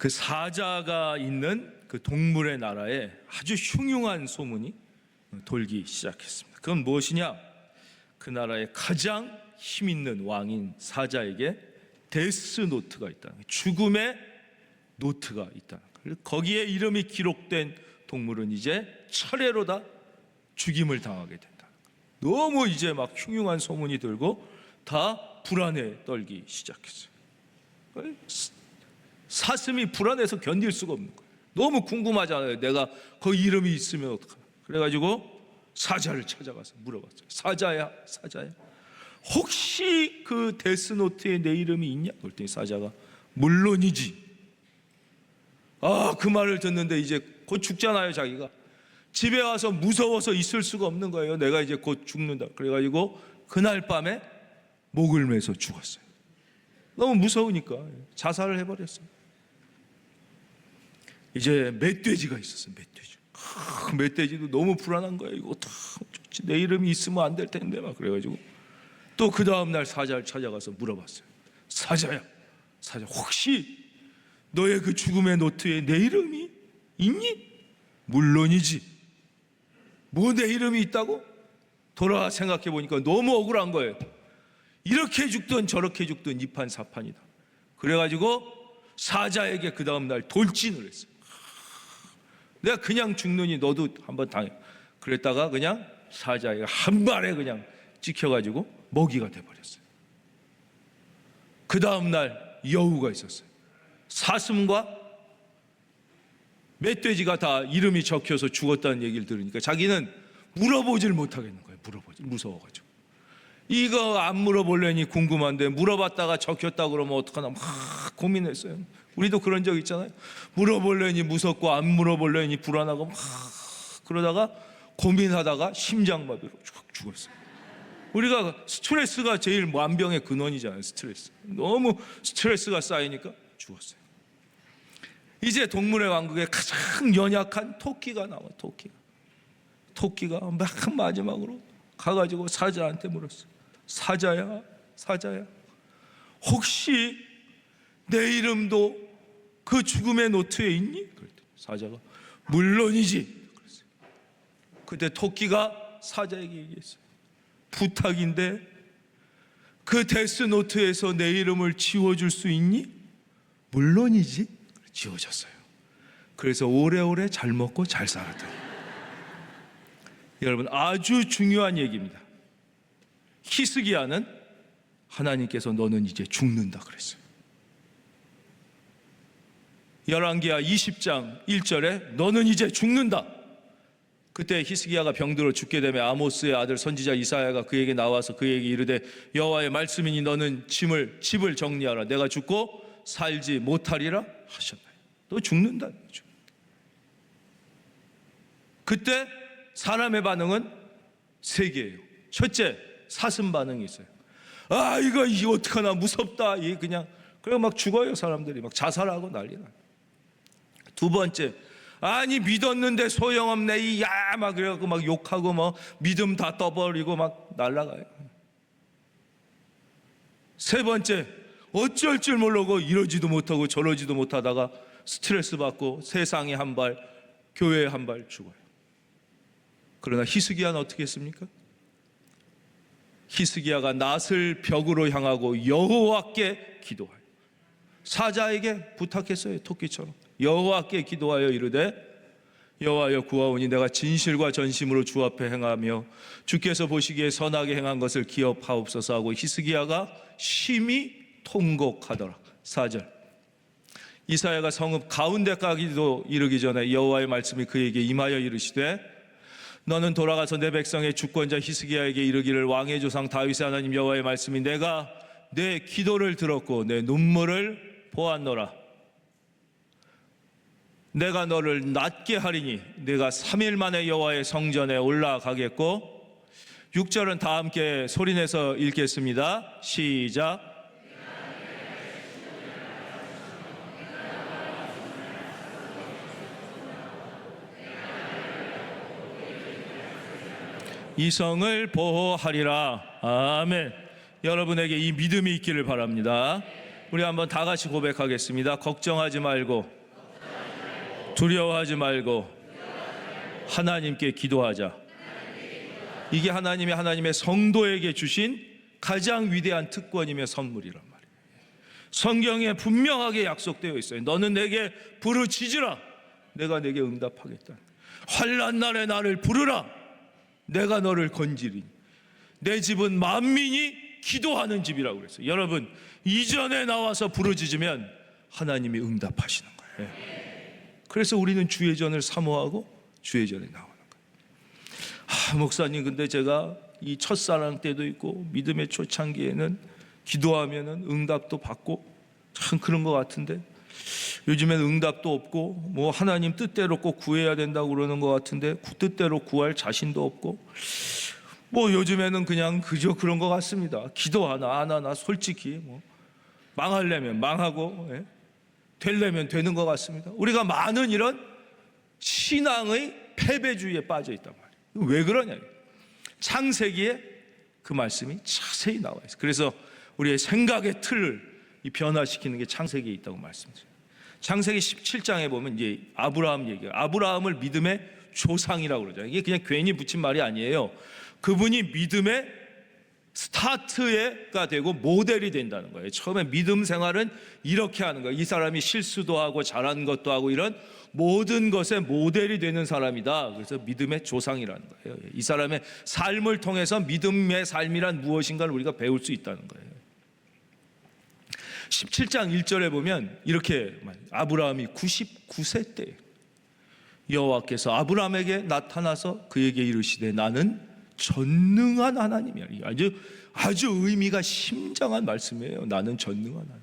그 사자가 있는 그 동물의 나라에 아주 흉흉한 소문이 돌기 시작했습니다. 그건 무엇이냐? 그 나라에 가장 힘 있는 왕인 사자에게 데스노트가 있다는 거예요. 죽음의 노트가 있다는 거예요. 거기에 이름이 기록된 동물은 이제 철회로 다 죽임을 당하게 된다. 너무 이제 막 흉흉한 소문이 들고 다 불안에 떨기 시작했어요. 사슴이 불안해서 견딜 수가 없는 거예요. 너무 궁금하잖아요. 내가 그 이름이 있으면 어떡하나. 그래가지고 사자를 찾아가서 물어봤어요. 사자야, 사자야, 혹시 그 데스노트에 내 이름이 있냐? 그랬더니 사자가 물론이지. 그 말을 듣는데 이제 곧 죽잖아요. 자기가 집에 와서 무서워서 있을 수가 없는 거예요. 내가 이제 곧 죽는다. 그래가지고 그날 밤에 목을 매서 죽었어요. 너무 무서우니까 자살을 해버렸어요. 이제 멧돼지가 있었어요. 멧돼지. 멧돼지도 너무 불안한 거예요. 이거 내 이름이 있으면 안 될 텐데 막 그래가지고 또 그 다음날 사자를 찾아가서 물어봤어요. 사자야, 사자, 혹시 너의 그 죽음의 노트에 내 이름이 있니? 물론이지. 뭐 내 이름이 있다고? 돌아와 생각해 보니까 너무 억울한 거예요. 이렇게 죽든 저렇게 죽든 이판사판이다. 그래가지고 사자에게 그 다음날 돌진을 했어요. 내가 그냥 죽느니 너도 한번 당해. 그랬다가 그냥 사자가 한 발에 그냥 찍혀가지고 먹이가 돼버렸어요. 그 다음날 여우가 있었어요. 사슴과 멧돼지가 다 이름이 적혀서 죽었다는 얘기를 들으니까 자기는 물어보질 못하겠는 거예요. 무서워가지고. 이거 안 물어볼래니 궁금한데 물어봤다가 적혔다 그러면 어떡하나 막 고민했어요. 우리도 그런 적 있잖아요. 물어볼래니 무섭고 안 물어볼래니 불안하고 막 그러다가 고민하다가 심장마비로 죽었어요. 우리가 스트레스가 제일 만병의 근원이잖아요. 스트레스. 너무 스트레스가 쌓이니까 죽었어요. 이제 동물의 왕국에 가장 연약한 토끼가 나와. 토끼가 막 마지막으로 가가지고 사자한테 물었어요. 사자야, 사자야, 혹시 내 이름도 그 죽음의 노트에 있니? 그랬더니 사자가 물론이지. 그랬어요. 그때 토끼가 사자에게 얘기했어요. 부탁인데 그 데스노트에서 내 이름을 지워줄 수 있니? 물론이지. 지워졌어요. 그래서 오래오래 잘 먹고 잘 살았다. 여러분, 아주 중요한 얘기입니다. 히스기야는 하나님께서 너는 이제 죽는다 그랬어요. 열왕기하 20장 1절에 너는 이제 죽는다. 그때 히스기야가 병들어 죽게 되면 아모스의 아들 선지자 이사야가 그에게 나와서 그에게 이르되 여호와의 말씀이니 너는 집을 정리하라. 내가 죽고 살지 못하리라 하셨나요? 너 죽는다. 그때 사람의 반응은 세 개예요. 첫째, 사슴 반응이 있어요. 이거 어떡하나 무섭다. 그냥 그래 막 죽어요. 사람들이 막 자살하고 난리나. 두 번째, 아니 믿었는데 소용없네. 막 그래갖고 막 욕하고 막 믿음 다 떠버리고 막 날아가요. 세 번째, 어쩔 줄 모르고 이러지도 못하고 저러지도 못하다가 스트레스 받고 세상에 한 발, 교회에 한 발 죽어요. 그러나 히스기야는 어떻게 했습니까? 히스기야가 낫을 벽으로 향하고 여호와께 기도하여 사자에게 부탁했어요. 토끼처럼 여호와께 기도하여 이르되 여호와여 구하오니 내가 진실과 전심으로 주 앞에 행하며 주께서 보시기에 선하게 행한 것을 기억하옵소서 하고 히스기야가 심히 통곡하더라. 4절, 이사야가 성읍 가운데까지도 이르기 전에 여호와의 말씀이 그에게 임하여 이르시되 너는 돌아가서 내 백성의 주권자 히스기야에게 이르기를 왕의 조상 다윗의 하나님 여호와의 말씀이 내가 내 기도를 들었고 내 눈물을 보았노라. 내가 너를 낫게 하리니 내가 3일 만에 여호와의 성전에 올라가겠고 6절은 다 함께 소리내서 읽겠습니다. 시작. 이 성을 보호하리라. 아멘. 여러분에게 이 믿음이 있기를 바랍니다. 우리 한번 다 같이 고백하겠습니다. 걱정하지 말고 두려워하지 말고 하나님께 기도하자. 이게 하나님의 성도에게 주신 가장 위대한 특권이며 선물이란 말이에요. 성경에 분명하게 약속되어 있어요. 너는 내게 부르짖으라, 내가 내게 응답하겠다. 환난 날에 나를 부르라, 내가 너를 건지리니. 내 집은 만민이 기도하는 집이라고 그랬어요. 여러분, 이전에 나와서 부르짖으면 하나님이 응답하시는 거예요. 그래서 우리는 주의 전을 사모하고 주의 전에 나오는 거예요. 목사님, 근데 제가 이 첫사랑 때도 있고 믿음의 초창기에는 기도하면은 응답도 받고 참 그런 것 같은데 요즘엔 응답도 없고 뭐 하나님 뜻대로 꼭 구해야 된다고 그러는 것 같은데 뜻대로 구할 자신도 없고 뭐 요즘에는 그냥 그저 그런 것 같습니다. 기도 하나 안 하나 솔직히 뭐 망하려면 망하고 되려면 되는 것 같습니다. 우리가 많은 이런 신앙의 패배주의에 빠져 있단 말이에요. 왜 그러냐? 창세기에 그 말씀이 자세히 나와 있어요. 그래서 우리의 생각의 틀을 변화시키는 게 창세기에 있다고 말씀드려요. 창세기 17장에 보면 이제 아브라함 얘기예요. 아브라함을 믿음의 조상이라고 그러죠. 이게 그냥 괜히 붙인 말이 아니에요. 그분이 믿음의 스타트가 되고 모델이 된다는 거예요. 처음에 믿음 생활은 이렇게 하는 거예요. 이 사람이 실수도 하고 잘한 것도 하고 이런 모든 것의 모델이 되는 사람이다. 그래서 믿음의 조상이라는 거예요. 이 사람의 삶을 통해서 믿음의 삶이란 무엇인가를 우리가 배울 수 있다는 거예요. 17장 1절에 보면 이렇게 아브라함이 99세 때 여호와께서 아브라함에게 나타나서 그에게 이르시되 나는 전능한 하나님이야. 아주 의미가 심장한 말씀이에요. 나는 전능한 하나님.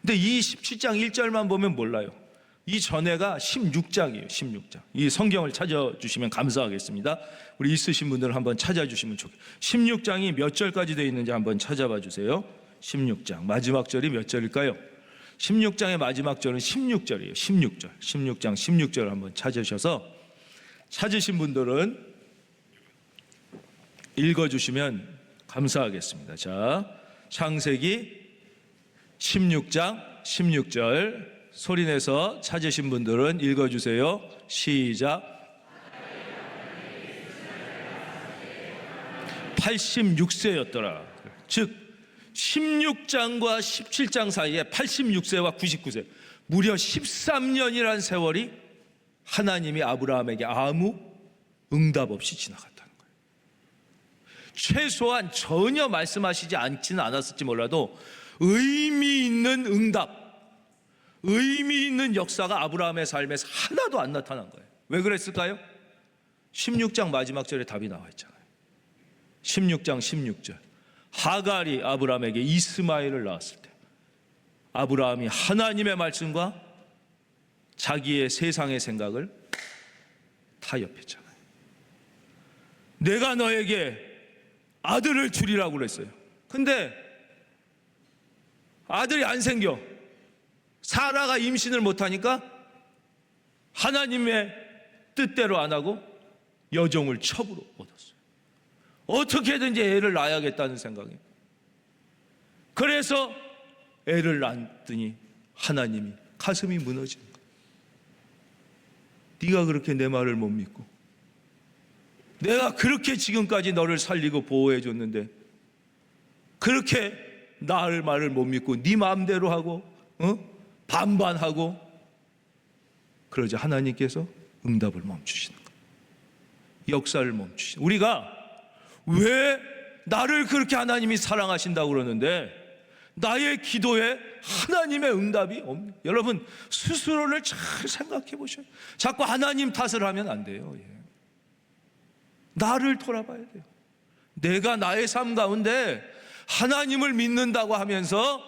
근데 이 17장 1절만 보면 몰라요. 이 전에가 16장이에요. 16장. 이 성경을 찾아주시면 감사하겠습니다. 우리 있으신 분들은 한번 찾아주시면 좋겠어요. 16장이 몇 절까지 되어 있는지 한번 찾아봐 주세요. 16장 마지막 절이 몇 절일까요? 16장의 마지막 절은 16절이에요. 16절. 16장 16절 한번 찾으셔서 찾으신 분들은 읽어주시면 감사하겠습니다. 자, 창세기 16장 16절 소리내서 찾으신 분들은 읽어주세요. 시작. 86세였더라. 즉 16장과 17장 사이에 86세와 99세 무려 13년이란 세월이 하나님이 아브라함에게 아무 응답 없이 지나갔다는 거예요. 최소한 전혀 말씀하시지 않지는 않았을지 몰라도 의미 있는 응답, 의미 있는 역사가 아브라함의 삶에서 하나도 안 나타난 거예요. 왜 그랬을까요? 16장 마지막 절에 답이 나와 있잖아요. 16장 16절 하갈이 아브라함에게 이스마엘을 낳았을 때 아브라함이 하나님의 말씀과 자기의 세상의 생각을 타협했잖아요. 내가 너에게 아들을 주리라고 그랬어요. 근데 아들이 안 생겨. 사라가 임신을 못하니까 하나님의 뜻대로 안 하고 여종을 첩으로 얻었어요. 어떻게든지 애를 낳아야겠다는 생각이에요. 그래서 애를 낳더니 하나님이 가슴이 무너지는 거예요. 네가 그렇게 내 말을 못 믿고 내가 그렇게 지금까지 너를 살리고 보호해 줬는데 그렇게 나의 말을 못 믿고 네 마음대로 하고 반반하고 그러자 하나님께서 응답을 멈추시는 거예요. 역사를 멈추시는. 우리가 왜 나를 그렇게 하나님이 사랑하신다고 그러는데 나의 기도에 하나님의 응답이 없는. 여러분 스스로를 잘 생각해 보셔요. 자꾸 하나님 탓을 하면 안 돼요. 나를 돌아봐야 돼요. 내가 나의 삶 가운데 하나님을 믿는다고 하면서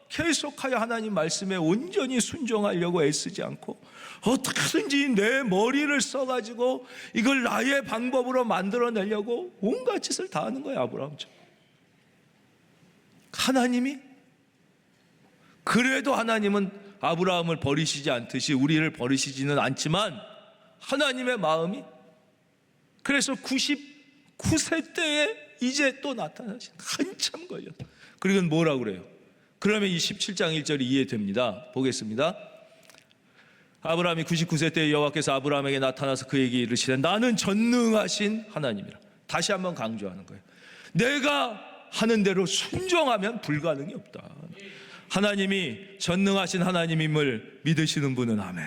계속하여 하나님 말씀에 온전히 순종하려고 애쓰지 않고 어떻게든지 내 머리를 써가지고 이걸 나의 방법으로 만들어내려고 온갖 짓을 다 하는 거예요. 아브라함처럼. 하나님이 그래도 하나님은 아브라함을 버리시지 않듯이 우리를 버리시지는 않지만 하나님의 마음이 그래서 99세 때에 이제 또 나타나신. 한참 걸렸다. 그리고 뭐라고 그래요? 그러면 이 17장 1절이 이해됩니다. 보겠습니다. 아브라함이 99세 때 여호와께서 아브라함에게 나타나서 그에게 이르시되 나는 전능하신 하나님이라. 다시 한번 강조하는 거예요. 내가 하는 대로 순종하면 불가능이 없다. 하나님이 전능하신 하나님임을 믿으시는 분은 아멘.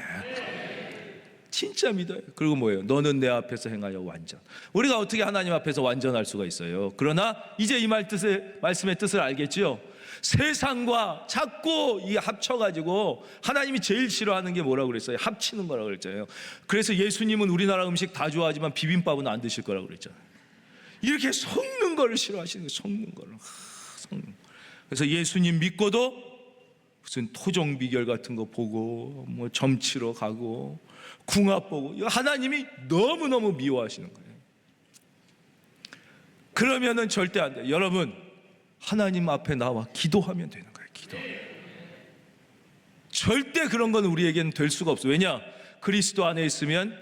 진짜 믿어요. 그리고 뭐예요? 너는 내 앞에서 행하여 완전. 우리가 어떻게 하나님 앞에서 완전할 수가 있어요? 그러나 이제 이 말씀의 뜻을 알겠죠? 세상과 자꾸 이 합쳐가지고 하나님이 제일 싫어하는 게 뭐라고 그랬어요? 합치는 거라고 그랬잖아요. 그래서 예수님은 우리나라 음식 다 좋아하지만 비빔밥은 안 드실 거라고 그랬잖아요. 이렇게 섞는 거를 싫어하시는 거예요. 섞는 거를. 섞는 거. 그래서 예수님 믿고도 무슨 토종 비결 같은 거 보고 뭐 점치러 가고 궁합 보고 하나님이 너무너무 미워하시는 거예요. 그러면은 절대 안 돼요. 여러분, 하나님 앞에 나와 기도하면 되는 거예요. 기도. 절대 그런 건 우리에게는 될 수가 없어요. 왜냐? 그리스도 안에 있으면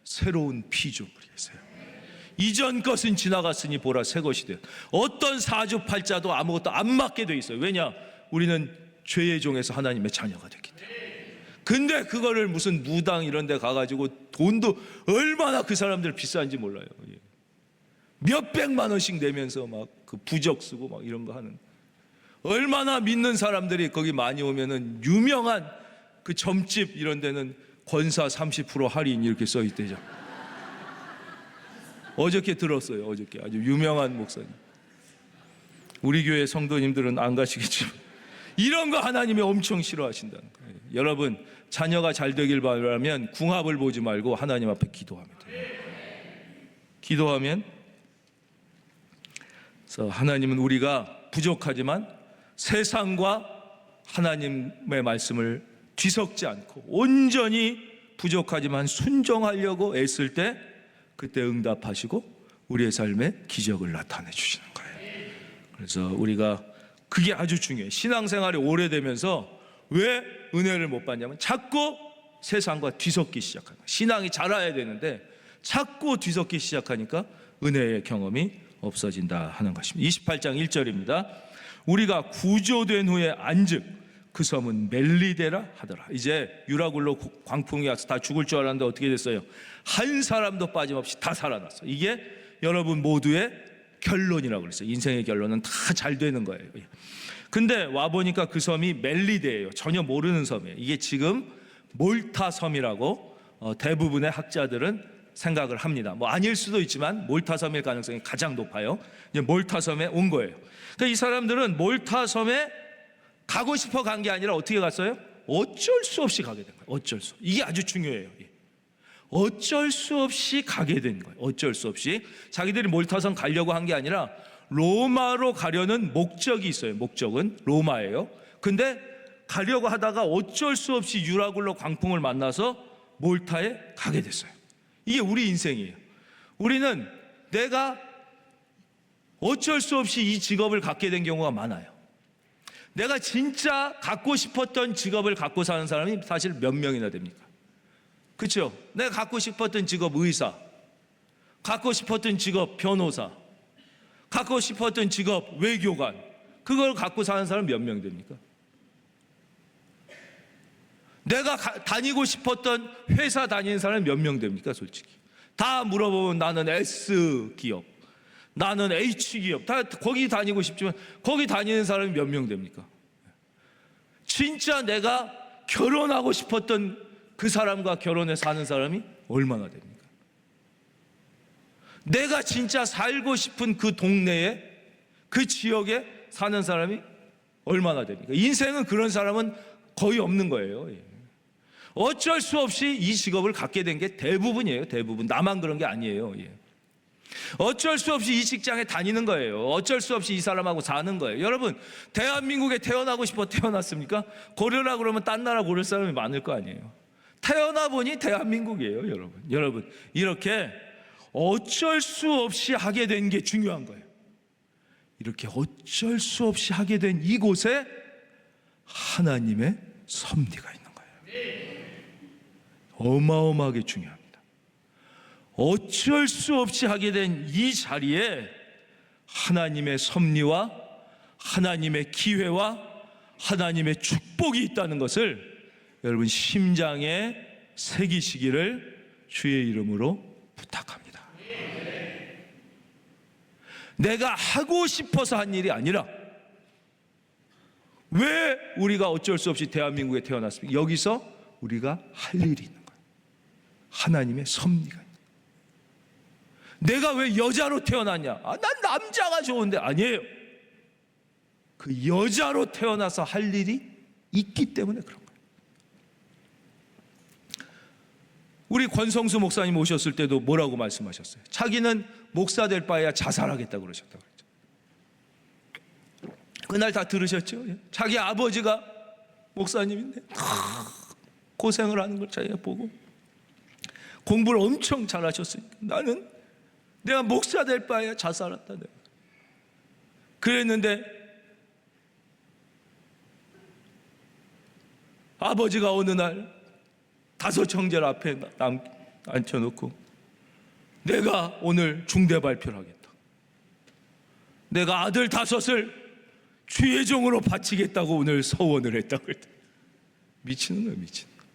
새로운 피조물이세요. 이전 것은 지나갔으니 보라 새 것이 되어. 어떤 사주팔자도 아무것도 안 맞게 돼 있어요. 왜냐? 우리는 죄의 종에서 하나님의 자녀가 됐기 때문에. 근데 그거를 무슨 무당 이런 데 가가지고 돈도 얼마나 그 사람들 비싼지 몰라요. 몇백만 원씩 내면서 막 그 부적 쓰고 막 이런 거 하는. 얼마나 믿는 사람들이 거기 많이 오면은 유명한 그 점집 이런 데는 권사 30% 할인 이렇게 써 있대죠. 어저께 들었어요. 어저께 아주 유명한 목사님. 우리 교회 성도님들은 안 가시겠지만 이런 거 하나님이 엄청 싫어하신다는 거예요. 여러분, 자녀가 잘 되길 바라면 궁합을 보지 말고 하나님 앞에 기도하면 돼요. 기도하면 그래서 하나님은 우리가 부족하지만 세상과 하나님의 말씀을 뒤섞지 않고 온전히 부족하지만 순종하려고 애쓸 때 그때 응답하시고 우리의 삶에 기적을 나타내 주시는 거예요. 그래서 우리가 그게 아주 중요해요. 신앙생활이 오래되면서 왜 은혜를 못 받냐면 자꾸 세상과 뒤섞기 시작하는 거예요. 신앙이 자라야 되는데 자꾸 뒤섞기 시작하니까 은혜의 경험이 없어진다 하는 것입니다. 28장 1절입니다. 우리가 구조된 후에 안즉 그 섬은 멜리데라 하더라. 이제 유라굴로 광풍이 와서 다 죽을 줄 알았는데 어떻게 됐어요? 한 사람도 빠짐없이 다 살아났어요. 이게 여러분 모두의 결론이라고 그랬어요. 인생의 결론은 다 잘 되는 거예요. 근데 와보니까 그 섬이 멜리데예요. 전혀 모르는 섬이에요. 이게 지금 몰타 섬이라고 대부분의 학자들은 생각을 합니다. 뭐 아닐 수도 있지만 몰타 섬일 가능성이 가장 높아요. 이제 몰타 섬에 온 거예요. 그러니까 이 사람들은 몰타 섬에 가고 싶어 간 게 아니라 어떻게 갔어요? 어쩔 수 없이 가게 된 거예요. 어쩔 수. 이게 아주 중요해요. 어쩔 수 없이 가게 된 거예요. 어쩔 수 없이. 자기들이 몰타섬 가려고 한 게 아니라 로마로 가려는 목적이 있어요. 목적은 로마예요. 근데 가려고 하다가 어쩔 수 없이 유라굴로 광풍을 만나서 몰타에 가게 됐어요. 이게 우리 인생이에요. 우리는 내가 어쩔 수 없이 이 직업을 갖게 된 경우가 많아요. 내가 진짜 갖고 싶었던 직업을 갖고 사는 사람이 사실 몇 명이나 됩니까? 그렇죠? 내가 갖고 싶었던 직업 의사, 갖고 싶었던 직업 변호사, 갖고 싶었던 직업 외교관, 그걸 갖고 사는 사람 몇 명 됩니까? 내가 다니고 싶었던 회사 다니는 사람 몇 명 됩니까? 솔직히 다 물어보면 나는 S기업, 나는 H기업, 다 거기 다니고 싶지만 거기 다니는 사람이 몇 명 됩니까? 진짜 내가 결혼하고 싶었던 그 사람과 결혼해 사는 사람이 얼마나 됩니까? 내가 진짜 살고 싶은 그 동네에, 그 지역에 사는 사람이 얼마나 됩니까? 인생은 그런 사람은 거의 없는 거예요. 어쩔 수 없이 이 직업을 갖게 된 게 대부분이에요. 대부분. 나만 그런 게 아니에요. 어쩔 수 없이 이 직장에 다니는 거예요. 어쩔 수 없이 이 사람하고 사는 거예요. 여러분, 대한민국에 태어나고 싶어 태어났습니까? 고르라 그러면 딴 나라 고를 사람이 많을 거 아니에요. 태어나 보니 대한민국이에요. 여러분 이렇게 어쩔 수 없이 하게 된 게 중요한 거예요. 이렇게 어쩔 수 없이 하게 된 이곳에 하나님의 섭리가 있는 거예요. 어마어마하게 중요합니다. 어쩔 수 없이 하게 된 이 자리에 하나님의 섭리와 하나님의 기회와 하나님의 축복이 있다는 것을 여러분 심장에 새기시기를 주의 이름으로 부탁합니다. 내가 하고 싶어서 한 일이 아니라 왜 우리가 어쩔 수 없이 대한민국에 태어났습니까? 여기서 우리가 할 일이 있는 거예요. 하나님의 섭리가 있는 거예요. 내가 왜 여자로 태어났냐? 난 남자가 좋은데. 아니에요. 그 여자로 태어나서 할 일이 있기 때문에 그런 거예요. 우리 권성수 목사님 오셨을 때도 뭐라고 말씀하셨어요? 자기는 목사 될 바에야 자살하겠다고 그러셨다고 그랬죠. 그날 다 들으셨죠? 자기 아버지가 목사님인데 고생을 하는 걸 자기가 보고 공부를 엄청 잘하셨으니까 나는 내가 목사 될 바에야 자살한다. 그랬는데 아버지가 어느 날 5 형제를 앞에 앉혀놓고 내가 오늘 중대 발표를 하겠다. 내가 아들 5을 주의 종으로 바치겠다고 오늘 서원을 했다고 했다. 미치는 거예요, 미치는 거예요.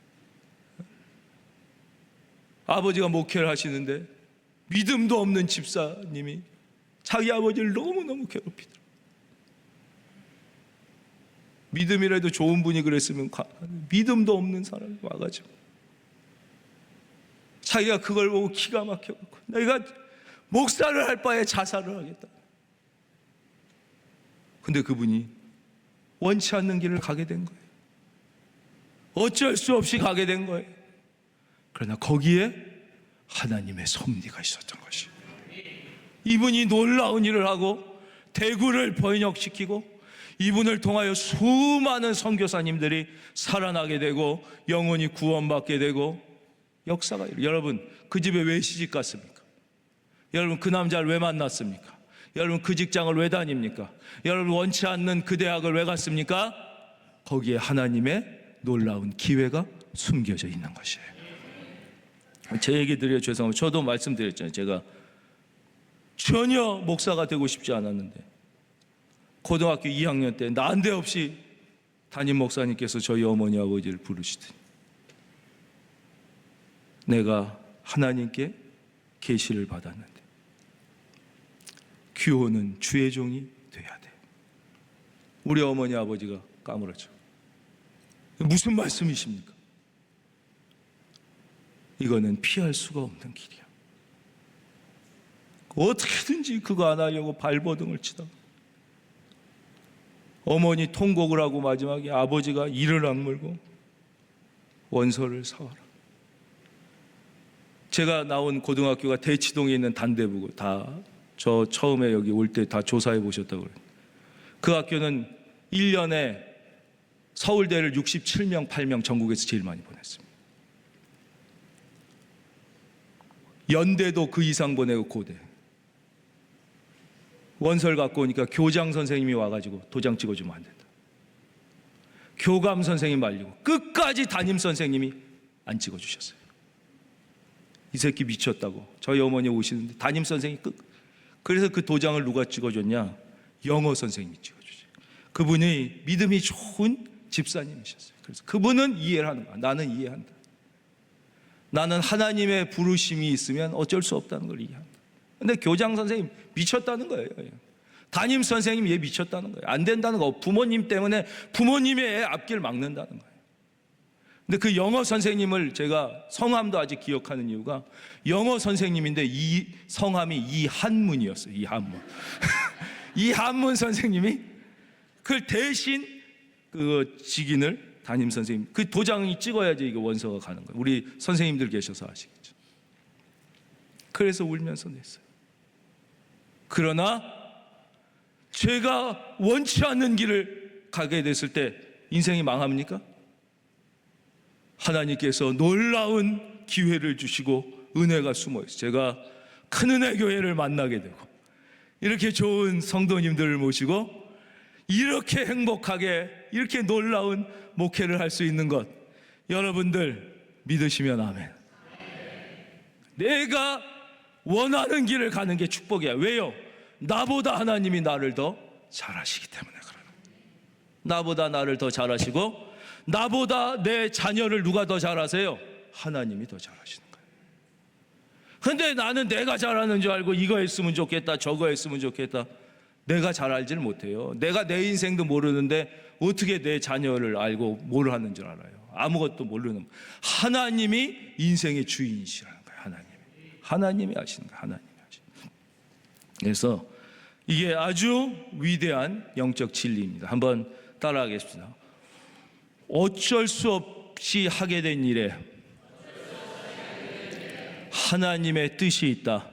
아버지가 목회를 하시는데 믿음도 없는 집사님이 자기 아버지를 너무너무 괴롭히더라. 믿음이라도 좋은 분이 그랬으면 믿음도 없는 사람이 와가지고 자기가 그걸 보고 기가 막혀갖고 내가 목사를 할 바에 자살을 하겠다. 근데 그분이 원치 않는 길을 가게 된 거예요. 어쩔 수 없이 가게 된 거예요. 그러나 거기에 하나님의 섭리가 있었던 것이에요. 이분이 놀라운 일을 하고 대구를 번역시키고 이분을 통하여 수많은 선교사님들이 살아나게 되고 영혼이 구원받게 되고 역사가 이루어져요. 여러분 그 집에 왜 시집 갔습니까? 여러분 그 남자를 왜 만났습니까? 여러분 그 직장을 왜 다닙니까? 여러분 원치 않는 그 대학을 왜 갔습니까? 거기에 하나님의 놀라운 기회가 숨겨져 있는 것이에요. 제 얘기 드려 죄송합니다. 저도 말씀드렸잖아요. 제가 전혀 목사가 되고 싶지 않았는데 고등학교 2학년 때 난데없이 담임 목사님께서 저희 어머니 아버지를 부르시더니 내가 하나님께 계시를 받았는데 규호는 주의 종이 돼야 돼. 우리 어머니 아버지가 까무러져. 무슨 말씀이십니까? 이거는 피할 수가 없는 길이야. 어떻게든지 그거 안 하려고 발버둥을 치다가 어머니 통곡을 하고 마지막에 아버지가 이를 악물고 원서를 사와라. 제가 나온 고등학교가 대치동에 있는 단대부고 다 저 처음에 여기 올 때 다 조사해 보셨다고 그래요. 그 학교는 1년에 서울대를 67명, 8명 전국에서 제일 많이 보냈습니다. 연대도 그 이상 보내고 고대. 원서를 갖고 오니까 교장 선생님이 와가지고 도장 찍어주면 안 된다. 교감 선생님 말리고 끝까지 담임 선생님이 안 찍어주셨어요. 이 새끼 미쳤다고. 저희 어머니 오시는데 담임 선생님이 그래서 그 도장을 누가 찍어줬냐? 영어 선생님이 찍어주죠. 그분이 믿음이 좋은 집사님이셨어요. 그래서 그분은 이해를 하는 거야. 나는 이해한다. 나는 하나님의 부르심이 있으면 어쩔 수 없다는 걸 이해한다. 근데 교장 선생님 미쳤다는 거예요. 담임 선생님 얘 미쳤다는 거예요. 안 된다는 거. 부모님 때문에 부모님의 애 앞길 막는다는 거예요. 근데 그 영어 선생님을 제가 성함도 아직 기억하는 이유가 영어 선생님인데 이 성함이 이한문이었어요. 이한문. 이한문 선생님이 그걸 대신 그 직인을 담임 선생님 그 도장이 찍어야지 이게 원서가 가는 거예요. 우리 선생님들 계셔서 아시겠죠. 그래서 울면서 냈어요. 그러나 제가 원치 않는 길을 가게 됐을 때 인생이 망합니까? 하나님께서 놀라운 기회를 주시고 은혜가 숨어 있어요. 제가 큰은혜 교회를 만나게 되고 이렇게 좋은 성도님들을 모시고 이렇게 행복하게 이렇게 놀라운 목회를 할 수 있는 것 여러분들 믿으시면 아멘. 내가 원하는 길을 가는 게 축복이야. 왜요? 나보다 하나님이 나를 더 잘 아시기 때문에 그러는 거예요. 나보다 나를 더 잘하시고 나보다 내 자녀를 누가 더 잘하세요? 하나님이 더 잘하시는 거예요. 근데 나는 내가 잘하는 줄 알고 이거 했으면 좋겠다, 저거 했으면 좋겠다. 내가 잘 알질 못해요. 내가 내 인생도 모르는데 어떻게 내 자녀를 알고 뭘 하는 줄 알아요? 아무것도 모르는. 하나님이 인생의 주인이시라는 거예요. 하나님이 하시는 거예요. 하나님이 하시는 거예요. 그래서 이게 아주 위대한 영적 진리입니다. 한번 따라하겠습니다. 어쩔 수 없이 하게 된 일에 하나님의 뜻이 있다.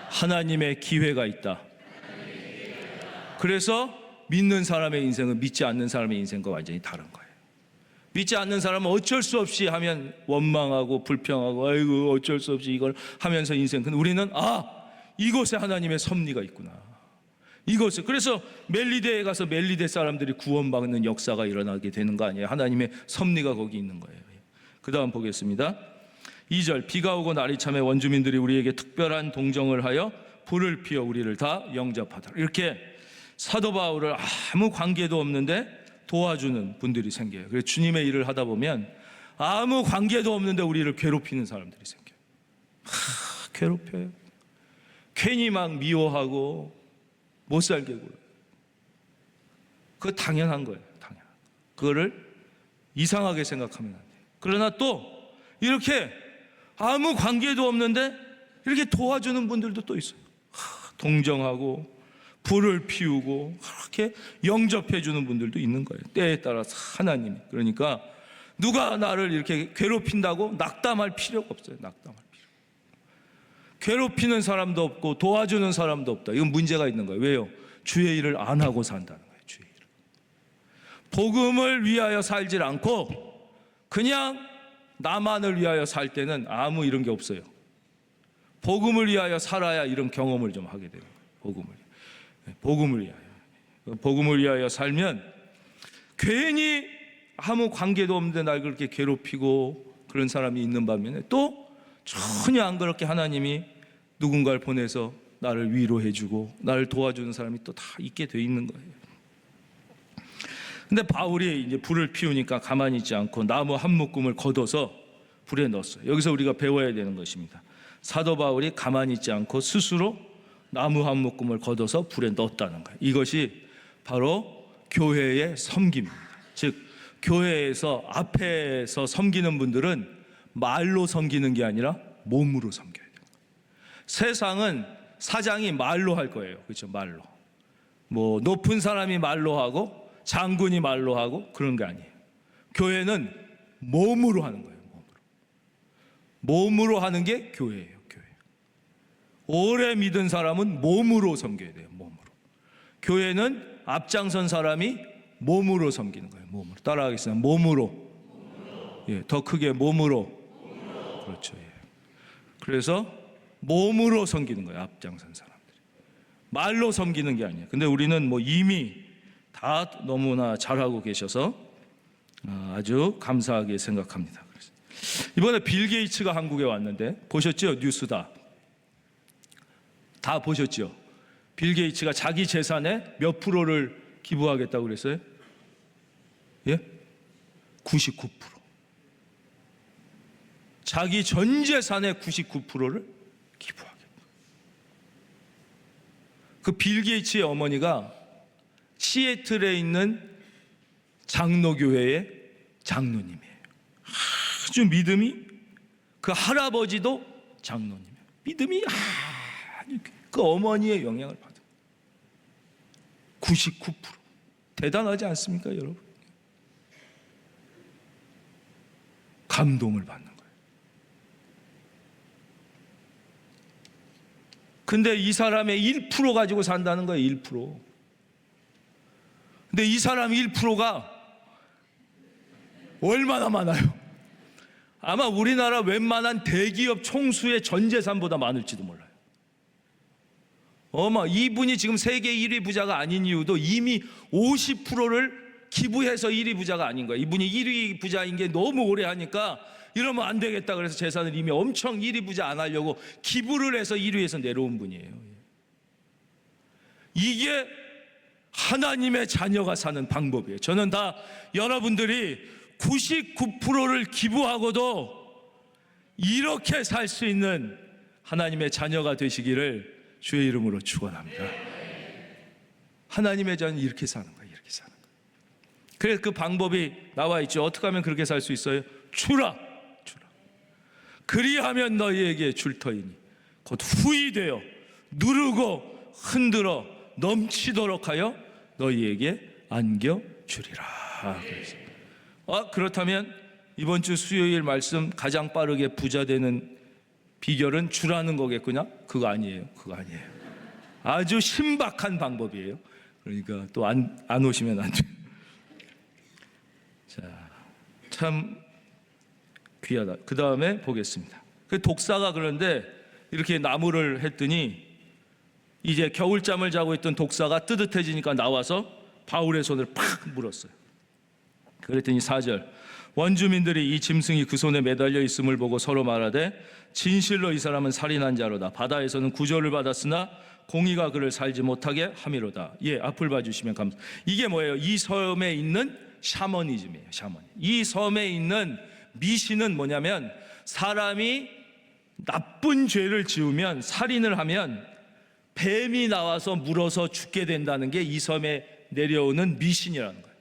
하나님의 기회가 있다. 그래서 믿는 사람의 인생은 믿지 않는 사람의 인생과 완전히 다른 거예요. 믿지 않는 사람은 어쩔 수 없이 하면 원망하고 불평하고 아이고 어쩔 수 없이 이걸 하면서 인생. 근데 우리는 이곳에 하나님의 섭리가 있구나. 이것을. 그래서 멜리데에 가서 멜리데 사람들이 구원받는 역사가 일어나게 되는 거 아니에요. 하나님의 섭리가 거기 있는 거예요. 그 다음 보겠습니다. 2절, 비가 오고 날이 참에 원주민들이 우리에게 특별한 동정을 하여 불을 피워 우리를 다 영접하더라. 이렇게 사도 바울을 아무 관계도 없는데 도와주는 분들이 생겨요. 그래서 주님의 일을 하다 보면 아무 관계도 없는데 우리를 괴롭히는 사람들이 생겨요. 괴롭혀요. 괜히 막 미워하고 못 살게 굴어요. 그거 당연한 거예요. 당연한. 그거를 이상하게 생각하면 안 돼요. 그러나 또 이렇게 아무 관계도 없는데 이렇게 도와주는 분들도 또 있어요. 동정하고 불을 피우고 그렇게 영접해 주는 분들도 있는 거예요. 때에 따라서 하나님이. 그러니까 누가 나를 이렇게 괴롭힌다고 낙담할 필요가 없어요. 낙담할 필요. 괴롭히는 사람도 없고 도와주는 사람도 없다. 이건 문제가 있는 거예요. 왜요? 주의 일을 안 하고 산다는 거예요. 주의 일을. 복음을 위하여 살질 않고 그냥 나만을 위하여 살 때는 아무 이런 게 없어요. 복음을 위하여 살아야 이런 경험을 좀 하게 되는 거예요. 복음을 위하여 살면 괜히 아무 관계도 없는데 날 그렇게 괴롭히고 그런 사람이 있는 반면에 또 전혀 안 그렇게 하나님이 누군가를 보내서 나를 위로해주고 나를 도와주는 사람이 또 다 있게 돼 있는 거예요. 근데 바울이 이제 불을 피우니까 가만히 있지 않고 나무 한 묶음을 걷어서 불에 넣었어요. 여기서 우리가 배워야 되는 것입니다. 사도 바울이 가만히 있지 않고 스스로 나무 한 묶음을 걷어서 불에 넣었다는 거예요. 이것이 바로 교회의 섬김입니다. 즉 교회에서 앞에서 섬기는 분들은 말로 섬기는 게 아니라 몸으로 섬겨야 돼요. 세상은 사장이 말로 할 거예요. 그렇죠? 말로. 뭐 높은 사람이 말로 하고 장군이 말로 하고 그런 게 아니에요. 교회는 몸으로 하는 거예요. 몸으로 하는 게 교회예요. 교회. 오래 믿은 사람은 몸으로 섬겨야 돼요. 몸으로. 교회는 앞장선 사람이 몸으로 섬기는 거예요. 몸으로. 따라하겠습니다. 몸으로. 예, 더 크게 몸으로. 그렇죠. 예. 그래서 몸으로 섬기는 거예요. 앞장선 사람들이. 말로 섬기는 게 아니에요. 근데 우리는 뭐 이미 다 너무나 잘하고 계셔서 아주 감사하게 생각합니다. 이번에 빌 게이츠가 한국에 왔는데 보셨죠? 뉴스 다 보셨죠? 빌 게이츠가 자기 재산의 몇 프로를 기부하겠다고 그랬어요? 예? 99%. 자기 전 재산의 99%를 기부하겠다. 그 빌 게이츠의 어머니가 시애틀에 있는 장로교회의 장로님이에요. 아주 믿음이, 그 할아버지도 장로님이에요. 믿음이 그 어머니의 영향을 받은 99%. 대단하지 않습니까, 여러분? 감동을 받는 거예요. 근데 이 사람의 1% 가지고 산다는 거예요. 1%. 근데 이 사람 1%가 얼마나 많아요? 아마 우리나라 웬만한 대기업 총수의 전 재산보다 많을지도 몰라요. 이분이 지금 세계 1위 부자가 아닌 이유도 이미 50%를 기부해서 1위 부자가 아닌 거예요. 이분이 1위 부자인 게 너무 오래 하니까 이러면 안 되겠다 그래서 재산을 이미 엄청 1위 부자 안 하려고 기부를 해서 1위에서 내려온 분이에요. 이게 하나님의 자녀가 사는 방법이에요. 저는 다 여러분들이 99%를 기부하고도 이렇게 살 수 있는 하나님의 자녀가 되시기를 주의 이름으로 축원합니다. 하나님의 자녀는 이렇게 사는 거예요. 이렇게 사는 거예요. 그래서 그 방법이 나와 있죠. 어떻게 하면 그렇게 살 수 있어요? 주라. 그리하면 너희에게 줄 터이니 곧 후히되어 누르고 흔들어 넘치도록 하여 너희에게 안겨주리라. 그렇다면 이번 주 수요일 말씀 가장 빠르게 부자 되는 비결은 주라는 거겠구나? 그거 아니에요. 아주 신박한 방법이에요. 그러니까 또 안 오시면 안 돼요. 자, 참 귀하다. 그 다음에 보겠습니다. 그 독사가 그런데 이렇게 나무를 했더니 이제 겨울잠을 자고 있던 독사가 뜨뜻해지니까 나와서 바울의 손을 팍 물었어요. 그랬더니 4절, 원주민들이 이 짐승이 그 손에 매달려 있음을 보고 서로 말하되 진실로 이 사람은 살인한 자로다. 바다에서는 구조를 받았으나 공의가 그를 살지 못하게 함이로다. 앞을 봐주시면 감사합니다. 이게 뭐예요? 이 섬에 있는 샤머니즘이에요. 이 섬에 있는 미신은 뭐냐면, 사람이 나쁜 죄를 지으면, 살인을 하면 뱀이 나와서 물어서 죽게 된다는 게 이 섬에 내려오는 미신이라는 거예요.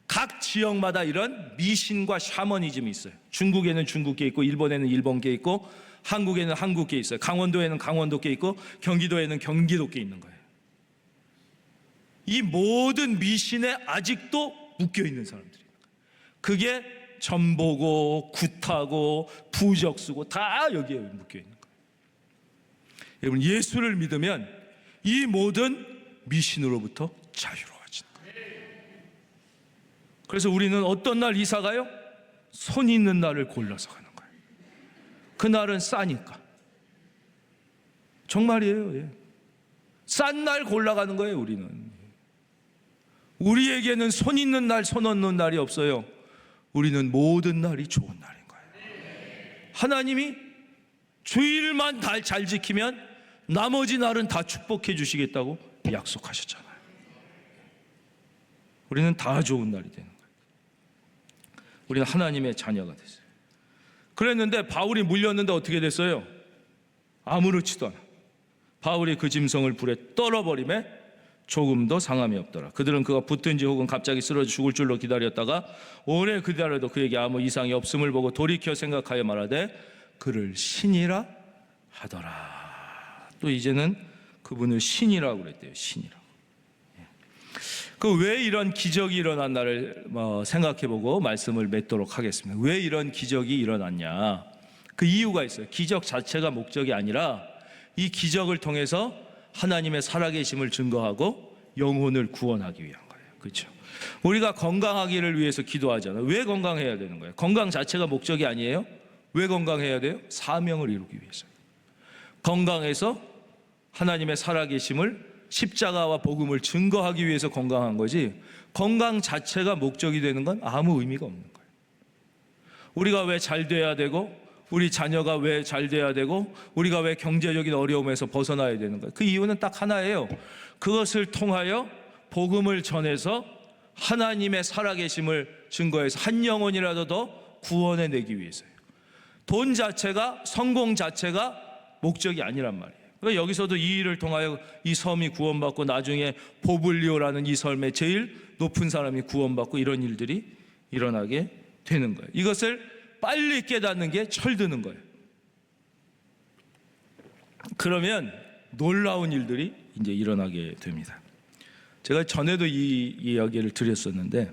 각 지역마다 이런 미신과 샤머니즘이 있어요. 중국에는 중국계 있고, 일본에는 일본계 있고, 한국에는 한국계 있어요. 강원도에는 강원도계 있고, 경기도에는 경기도계 있는 거예요. 이 모든 미신에 아직도 묶여있는 사람들이에요. 그게 전보고 굿하고 부적수고 다 여기에 묶여있는 거예요. 여러분, 예수를 믿으면 이 모든 미신으로부터 자유로워지는 거예요. 그래서 우리는 어떤 날 이사 가요? 손 있는 날을 골라서 가는 거예요. 그날은 싸니까. 정말이에요. 싼 날 골라가는 거예요. 우리에게는 손 있는 날, 손 없는 날이 없어요. 우리는 모든 날이 좋은 날인 거예요. 하나님이 주일만 잘 지키면 나머지 날은 다 축복해 주시겠다고 약속하셨잖아요. 우리는 다 좋은 날이 되는 거예요. 우리는 하나님의 자녀가 됐어요. 그랬는데 바울이 물렸는데 어떻게 됐어요? 아무렇지도 않아. 바울이 그 짐승을 불에 떨어버림에 조금도 상함이 없더라. 그들은 그가 붙든지 혹은 갑자기 쓰러져 죽을 줄로 기다렸다가 오래 기다려도 그에게 아무 이상이 없음을 보고 돌이켜 생각하여 말하되 그를 신이라 하더라. 또 이제는 그분을 신이라고 그랬대요. 신이라고. 왜 이런 기적이 일어난 날을 생각해보고 말씀을 맺도록 하겠습니다. 왜 이런 기적이 일어났냐? 그 이유가 있어요. 기적 자체가 목적이 아니라 이 기적을 통해서 하나님의 살아계심을 증거하고 영혼을 구원하기 위한 거예요. 그렇죠? 우리가 건강하기를 위해서 기도하잖아요. 왜 건강해야 되는 거예요? 건강 자체가 목적이 아니에요? 왜 건강해야 돼요? 사명을 이루기 위해서. 건강해서 하나님의 살아계심을, 십자가와 복음을 증거하기 위해서 건강한 거지, 건강 자체가 목적이 되는 건 아무 의미가 없는 거예요. 우리가 왜 잘 돼야 되고, 우리 자녀가 왜 잘 돼야 되고, 우리가 왜 경제적인 어려움에서 벗어나야 되는 거예요? 그 이유는 딱 하나예요. 그것을 통하여 복음을 전해서 하나님의 살아계심을 증거해서 한 영혼이라도 더 구원해내기 위해서예요. 돈 자체가, 성공 자체가 목적이 아니란 말이에요. 그러니까 여기서도 이 일을 통하여 이 섬이 구원받고 나중에 보블리오라는 이 섬의 제일 높은 사람이 구원받고 이런 일들이 일어나게 되는 거예요. 이것을 빨리 깨닫는 게 철드는 거예요. 그러면 놀라운 일들이 이제 일어나게 됩니다. 제가 전에도 이 이야기를 드렸었는데,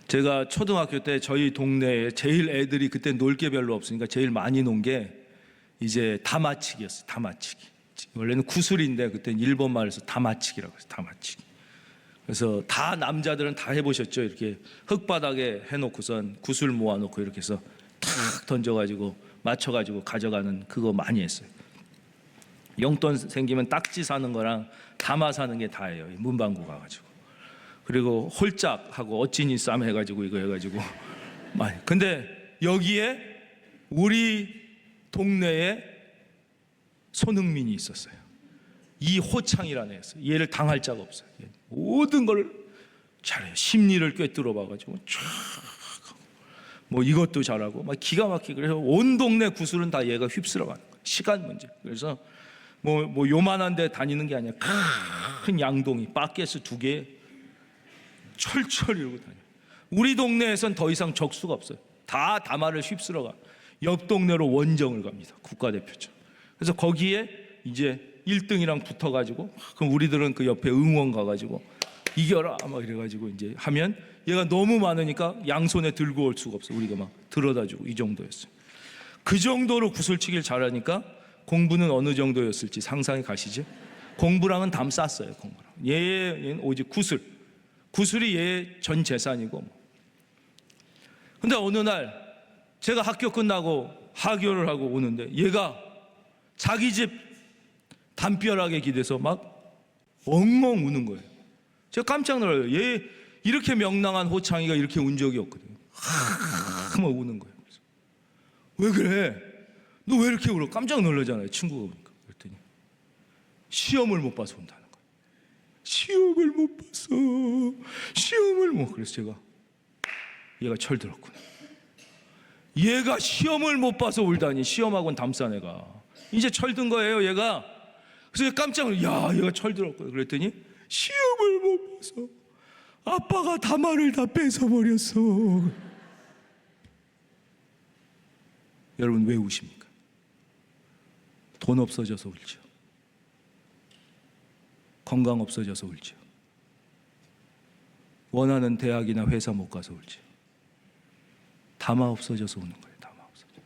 제가 초등학교 때 저희 동네에 제일 애들이 그때 놀 게 별로 없으니까 제일 많이 논 게 이제 다마치기였어요. 다마치기. 원래는 구슬인데 그때는 일본 말에서 다마치기라고 했어요. 다마치기. 그래서 다 남자들은 다 해보셨죠? 이렇게 흙바닥에 해놓고선 구슬 모아놓고 이렇게 해서 탁 던져가지고 맞춰가지고 가져가는 그거 많이 했어요. 용돈 생기면 딱지 사는 거랑 다마 사는 게 다예요. 문방구 가가지고. 그리고 홀짝하고 어찌니 쌈 해가지고 이거 해가지고 많이. 근데 여기에 우리 동네에 손흥민이 있었어요. 이 호창이라는 애였어요. 얘를 당할 자가 없어요. 모든 걸 잘해요. 심리를 꿰뚫어 봐가지고 뭐 이것도 잘하고 막 기가 막히게. 그래서 온 동네 구슬은 다 얘가 휩쓸어가는 거예요. 시간 문제. 그래서 뭐 요만한 데 다니는 게 아니라 큰 양동이 바켓스 2개 철철 이러고 다녀요. 우리 동네에선 더 이상 적수가 없어요. 다 다마를 휩쓸어가 옆 동네로 원정을 갑니다. 국가대표처럼. 그래서 거기에 이제 1등이랑 붙어가지고, 그럼 우리들은 그 옆에 응원 가가지고 이겨라 막 이래가지고 이제 하면 얘가 너무 많으니까 양손에 들고 올 수가 없어. 우리가 막 들어다주고 이 정도였어요. 그 정도로 구슬치기를 잘하니까 공부는 어느 정도였을지 상상이 가시죠? 공부랑은 담 쌌어요. 공부랑. 얘는 오직 구슬이 얘의 전 재산이고 뭐. 근데 어느 날 제가 학교 끝나고 하교를 하고 오는데 얘가 자기 집 담벼락에 기대서 막 엉엉 우는 거예요. 제가 깜짝 놀라요. 얘 이렇게 명랑한 호창이가 이렇게 운 적이 없거든요. 막 우는 거예요. 왜 그래? 너 왜 이렇게 울어? 깜짝 놀라잖아요. 친구가 오니까. 그랬더니 시험을 못 봐서 운다는 거예요. 시험을 못 봐서. 그래서 제가 얘가 철들었구나. 얘가 시험을 못 봐서 울다니. 시험학원 담싼 애가 이제 철든 거예요. 얘가. 그래서 깜짝 놀라. 야, 얘가 철들었고요. 그랬더니 시험을 못 봐서 아빠가 다마를 다 뺏어버렸어. 여러분 왜 우십니까? 돈 없어져서 울죠. 건강 없어져서 울죠. 원하는 대학이나 회사 못 가서 울죠. 다마 없어져서 우는 거예요. 다마 없어져.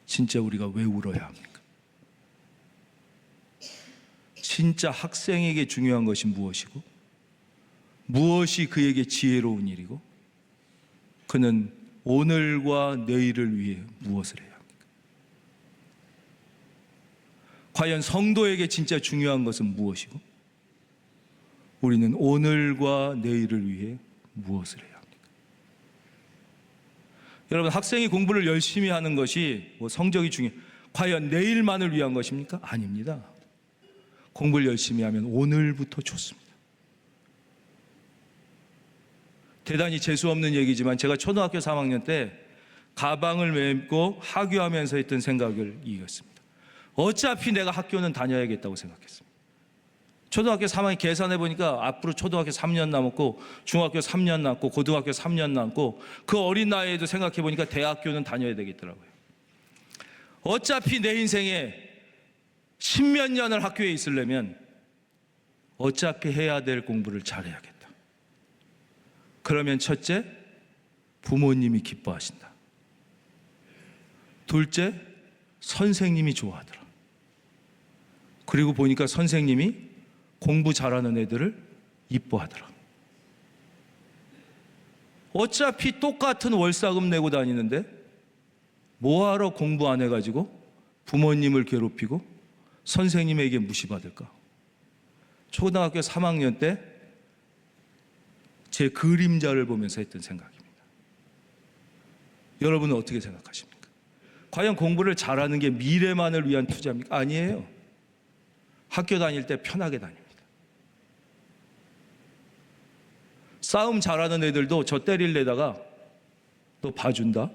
진짜 우리가 왜 울어야 합니까? 진짜 학생에게 중요한 것이 무엇이고, 무엇이 그에게 지혜로운 일이고, 그는 오늘과 내일을 위해 무엇을 해야 합니까? 과연 성도에게 진짜 중요한 것은 무엇이고, 우리는 오늘과 내일을 위해 무엇을 해야 합니까? 여러분, 학생이 공부를 열심히 하는 것이 뭐 성적이 과연 내일만을 위한 것입니까? 아닙니다. 공부를 열심히 하면 오늘부터 좋습니다. 대단히 재수없는 얘기지만 제가 초등학교 3학년 때 가방을 메고 하교하면서 했던 생각을 이겼습니다. 어차피 내가 학교는 다녀야겠다고 생각했습니다. 초등학교 3학년 계산해 보니까 앞으로 초등학교 3년 남았고 중학교 3년 남고 고등학교 3년 남고 그 어린 나이에도 생각해 보니까 대학교는 다녀야 되겠더라고요. 어차피 내 인생에 10몇 년을 학교에 있으려면 어차피 해야 될 공부를 잘해야겠다. 그러면 첫째, 부모님이 기뻐하신다. 둘째, 선생님이 좋아하더라. 그리고 보니까 선생님이 공부 잘하는 애들을 이뻐하더라. 어차피 똑같은 월사금 내고 다니는데 뭐하러 공부 안 해가지고 부모님을 괴롭히고 선생님에게 무시받을까? 초등학교 3학년 때 제 그림자를 보면서 했던 생각입니다. 여러분은 어떻게 생각하십니까? 과연 공부를 잘하는 게 미래만을 위한 투자입니까? 아니에요. 학교 다닐 때 편하게 다닙니다. 싸움 잘하는 애들도 저 때릴래다가 너 봐준다?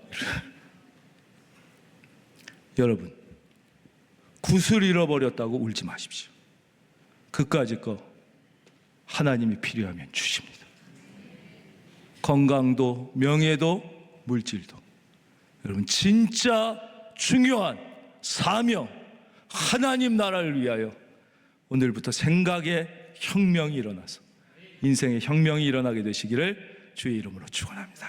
여러분, 굿을 잃어버렸다고 울지 마십시오. 그까짓 거 하나님이 필요하면 주십니다. 건강도 명예도 물질도. 여러분, 진짜 중요한 사명, 하나님 나라를 위하여 오늘부터 생각의 혁명이 일어나서 인생의 혁명이 일어나게 되시기를 주의 이름으로 축원합니다.